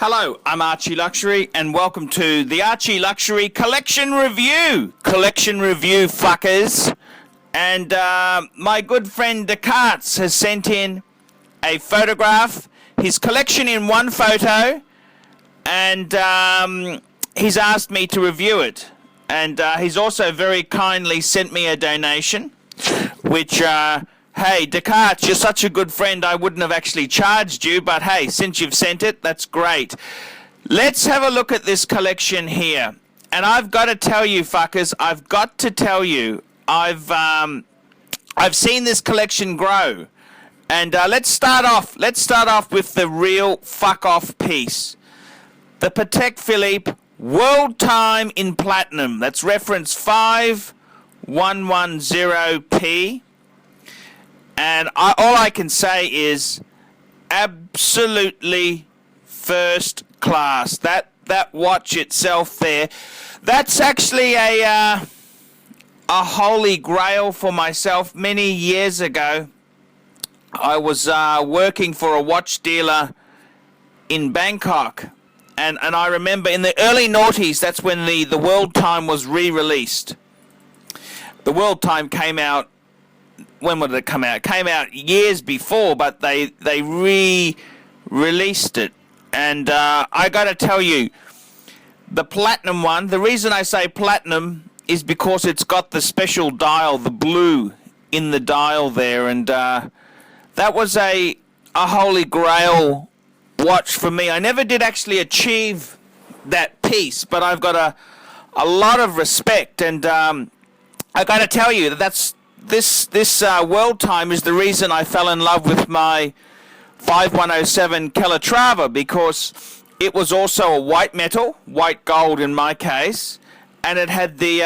Hello, I'm ArchieLuxury, and welcome to the ArchieLuxury Collection Review. Collection Review, fuckers. And my good friend Descartes has sent in a photograph, his collection in one photo, and he's asked me to review it. And he's also very kindly sent me a donation, which... Hey, Descartes, you're such a good friend, I wouldn't have actually charged you, but hey, since you've sent it, that's great. Let's have a look at this collection here. And I've got to tell you, fuckers, I've got to tell you, I've seen this collection grow. And let's start off with the real fuck-off piece. The Patek Philippe World Time in Platinum. That's reference 5110P. And all I can say is absolutely first class. That watch itself there, that's actually a holy grail for myself. Many years ago, I was working for a watch dealer in Bangkok. And I remember in the early noughties, that's when the World Time was re-released. The World Time came out. When would it come out? It came out years before, but they re-released it. And I got to tell you, the platinum one, the reason I say platinum is because it's got the special dial, the blue in the dial there. And that was a holy grail watch for me. I never did actually achieve that piece, but I've got a lot of respect. And I got to tell you that this World Time is the reason I fell in love with my 5107 Calatrava, because it was also a white metal, white gold in my case, and it had the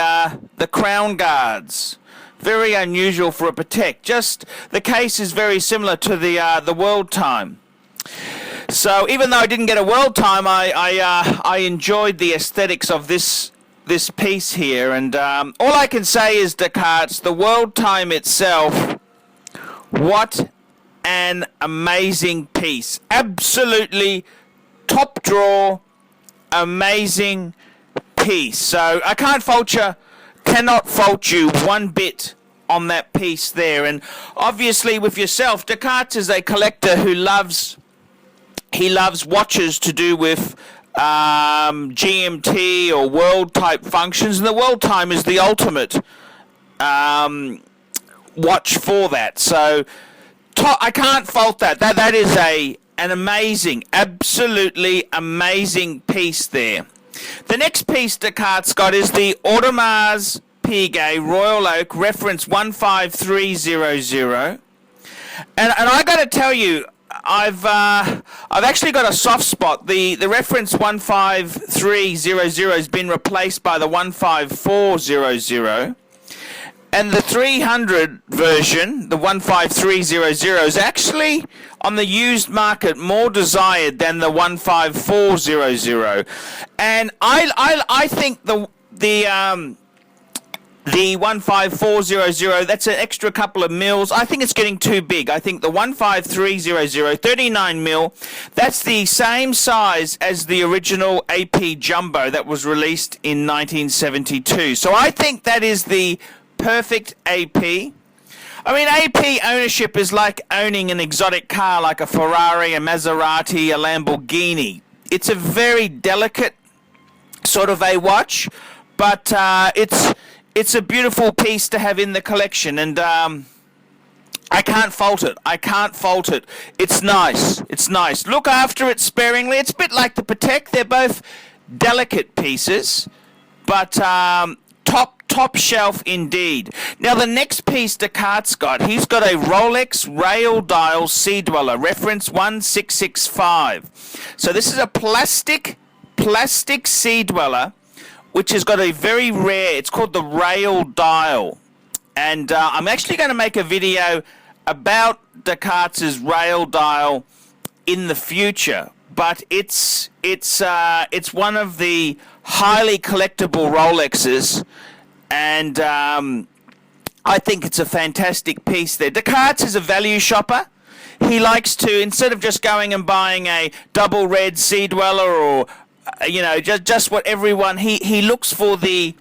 crown guards. Very unusual for a Patek. Just the case is very similar to the World Time. So even though I didn't get a World Time, I enjoyed the aesthetics of this piece here, and all I can say is, Descartes, the World Time itself, what an amazing piece. Absolutely top drawer, amazing piece. So I cannot fault you one bit on that piece there. And obviously with yourself, Descartes is a collector who loves watches to do with GMT or world type functions, and the World Time is the ultimate watch for that. So I can't fault that. That is an amazing, absolutely amazing piece there. The next piece Descartes got is the Audemars Piguet Royal Oak reference 15300, and I got to tell you, I've actually got a soft spot. The reference 15300 has been replaced by the 15400, and the 300 version, the 15300, is actually on the used market more desired than the 15400. And I think the 15400, that's an extra couple of mils. I think it's getting too big. I think the 15300, 39 mil, that's the same size as the original AP Jumbo that was released in 1972. So I think that is the perfect AP. I mean, AP ownership is like owning an exotic car like a Ferrari, a Maserati, a Lamborghini. It's a very delicate sort of a watch, but it's a beautiful piece to have in the collection, and I can't fault it. I can't fault it. It's nice. It's nice. Look after it sparingly. It's a bit like the Patek. They're both delicate pieces, but top shelf indeed. Now the next piece Descartes got, he's got a Rolex Rail Dial Sea Dweller, reference 1665. So this is a plastic Sea Dweller, which has got a very rare, it's called the Rail Dial. And I'm actually going to make a video about Descartes' Rail Dial in the future. But it's one of the highly collectible Rolexes, and I think it's a fantastic piece there. Descartes is a value shopper. he likes to, instead of just going and buying a double red Sea Dweller or just what everyone, he looks for the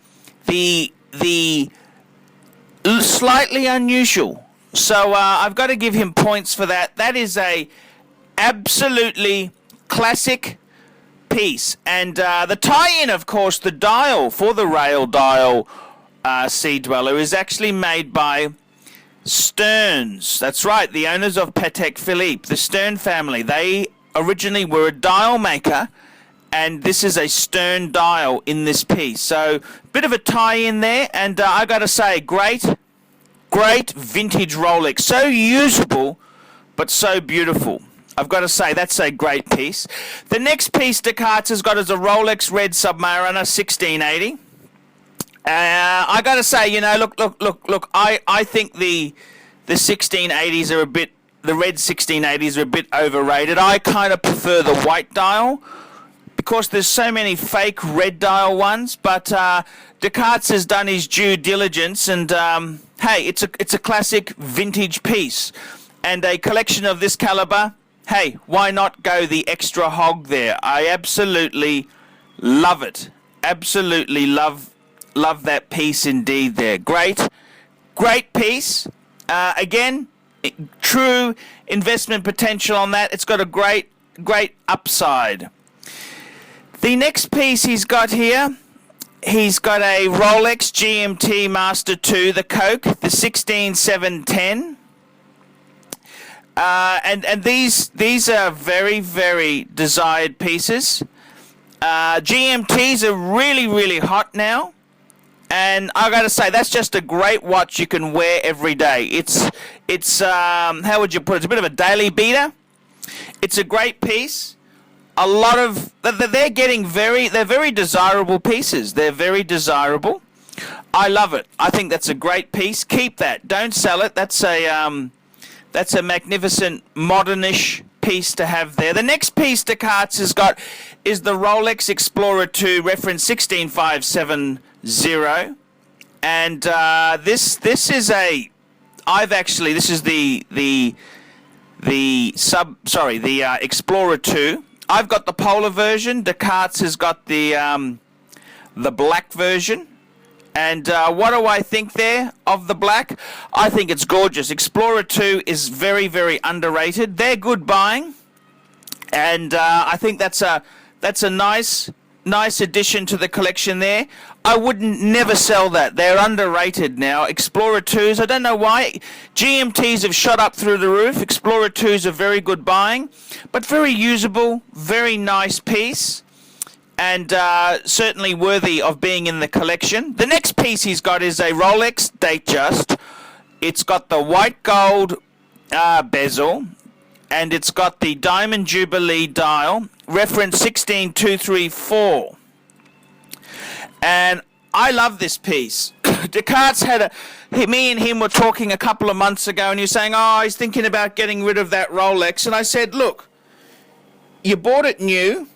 slightly unusual. So I've got to give him points for that. That is a absolutely classic piece. And the tie-in, of course, the dial for the rail dial Sea Dweller is actually made by Stearns. That's right, the owners of Patek Philippe, the Stern family. They originally were a dial maker, and this is a Stern dial in this piece. So, bit of a tie-in there, and I got to say, great vintage Rolex. So usable, but so beautiful. I've got to say, that's a great piece. The next piece Descartes has got is a Rolex Red Submariner 1680. I got to say, look. I think the 1680s are a bit, the red 1680s are a bit overrated. I kind of prefer the white dial because there's so many fake red dial ones. But Descartes has done his due diligence, and hey, it's a classic vintage piece, and a collection of this caliber. Hey, why not go the extra hog there? I absolutely love it. Absolutely love that piece indeed there. Great piece. Again, true investment potential on that. It's got a great upside. The next piece he's got here, he's got a Rolex GMT Master 2, the Coke, the 16710. And these are very, very desired pieces. GMTs are really, really hot now. And I got to say, that's just a great watch you can wear every day. It's how would you put it? It's a bit of a daily beater. It's a great piece. A lot of they're very desirable pieces. They're very desirable. I love it. I think that's a great piece. Keep that. Don't sell it. That's a magnificent modernish piece to have there. The next piece Descartes has got is the Rolex Explorer 2 reference 16570. And this is the Explorer 2. I've got the polar version. Descartes has got the black version. And what do I think there of the black? I think it's gorgeous. Explorer 2 is very, very underrated. They're good buying, and I think that's a nice addition to the collection there. I wouldn't never sell that. They're underrated now. Explorer 2s, I don't know why. GMTs have shot up through the roof. Explorer 2s are very good buying, but very usable, very nice piece. And certainly worthy of being in the collection. The next piece he's got is a Rolex Datejust. It's got the white gold bezel, and it's got the Diamond Jubilee dial, reference 16234. And I love this piece. Descartes me and him were talking a couple of months ago, and he was saying, oh, he's thinking about getting rid of that Rolex. And I said, look, you bought it new.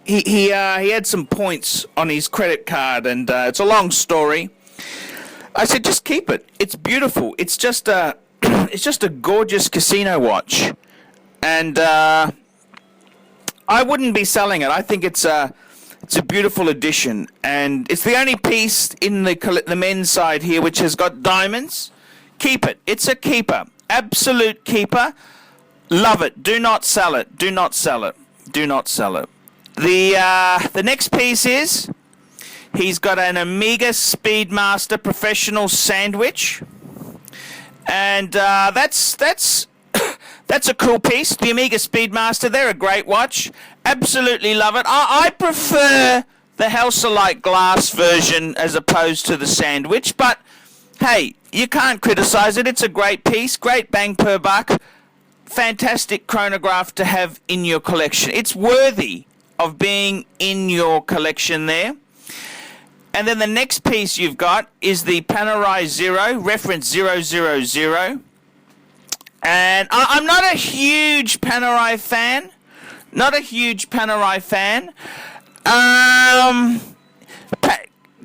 He had some points on his credit card, and it's a long story. I said, just keep it. It's beautiful. It's just a gorgeous casino watch, and I wouldn't be selling it. I think it's a beautiful addition, and it's the only piece in the men's side here which has got diamonds. Keep it. It's a keeper. Absolute keeper. Love it. Do not sell it. Do not sell it. Do not sell it. The next piece is he's got an Omega Speedmaster Professional Sandwich, and that's a cool piece. The Omega Speedmaster, they're a great watch. Absolutely love it. I prefer the Helsalite glass version as opposed to the Sandwich, but hey, you can't criticize it. It's a great piece, great bang per buck, fantastic chronograph to have in your collection. It's worthy of being in your collection there. And then the next piece you've got is the Panerai Zero, reference 000. And I'm not a huge Panerai fan.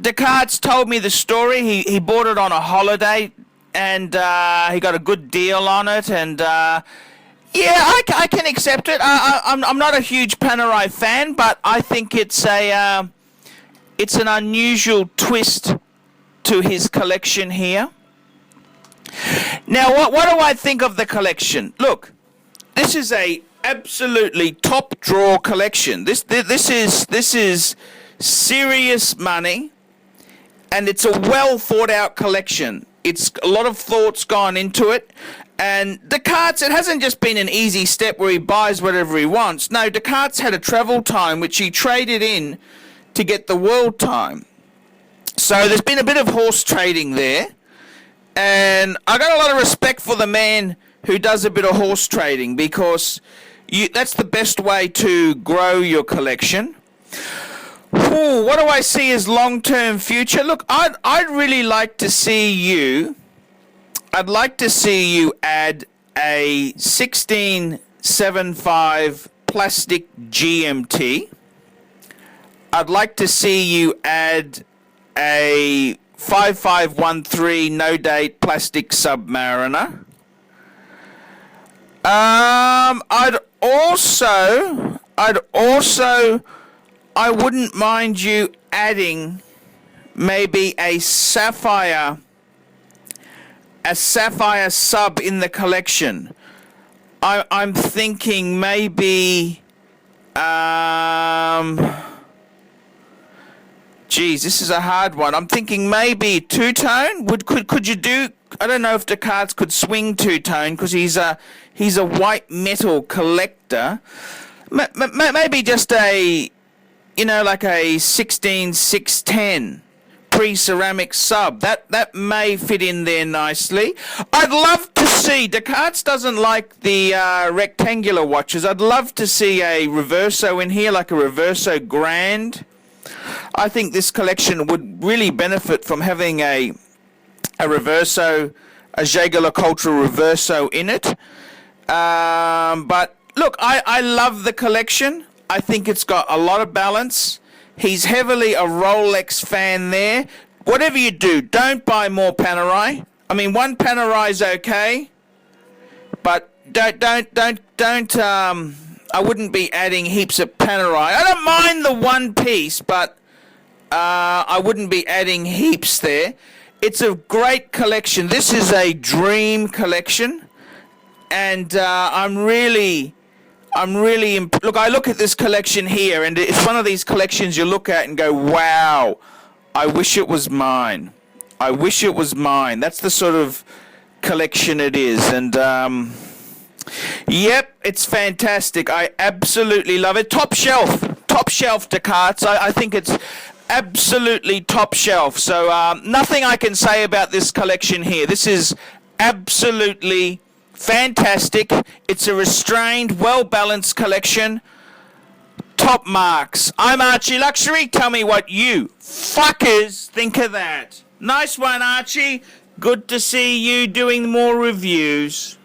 Descartes told me the story. He bought it on a holiday, and he got a good deal on it, and Yeah, I can accept it. I'm not a huge Panerai fan, but I think it's an unusual twist to his collection here. Now, what do I think of the collection? Look, this is a absolutely top drawer collection. This is serious money, and it's a well thought out collection. It's a lot of thoughts gone into it. And Descartes, it hasn't just been an easy step where he buys whatever he wants. No, Descartes had a travel time which he traded in to get the world time. So there's been a bit of horse trading there. And I got a lot of respect for the man who does a bit of horse trading, because that's the best way to grow your collection. Ooh, what do I see as long-term future? Look, I'd really like to see you... I'd like to see you add a 1675 plastic GMT. I'd like to see you add a 5513 no date plastic Submariner. I wouldn't mind you adding maybe a sapphire sub in the collection. I'm thinking maybe, geez, this is a hard one. I'm thinking maybe two-tone. Could you do? I don't know if Descartes could swing two-tone, because he's a white metal collector. Maybe just a, like a 16610. Pre-ceramic sub. That may fit in there nicely. I'd love to see, Descartes doesn't like the rectangular watches. I'd love to see a Reverso in here, like a Reverso Grand. I think this collection would really benefit from having a Reverso, a Jaeger-LeCoultre Reverso in it. But look, I love the collection. I think it's got a lot of balance. He's heavily a Rolex fan there. Whatever you do, don't buy more Panerai. I mean, one Panerai's okay, but don't. I wouldn't be adding heaps of Panerai. I don't mind the one piece, but I wouldn't be adding heaps there. It's a great collection. This is a dream collection, and look, I look at this collection here, and it's one of these collections you look at and go, wow, I wish it was mine. I wish it was mine. That's the sort of collection it is. And, yep, it's fantastic. I absolutely love it. Top shelf Descartes. I think it's absolutely top shelf. So, nothing I can say about this collection here. This is absolutely fantastic. It's a restrained, well-balanced collection. Top marks. I'm ArchieLuxury. Tell me what you fuckers think of that. Nice one, Archie. Good to see you doing more reviews.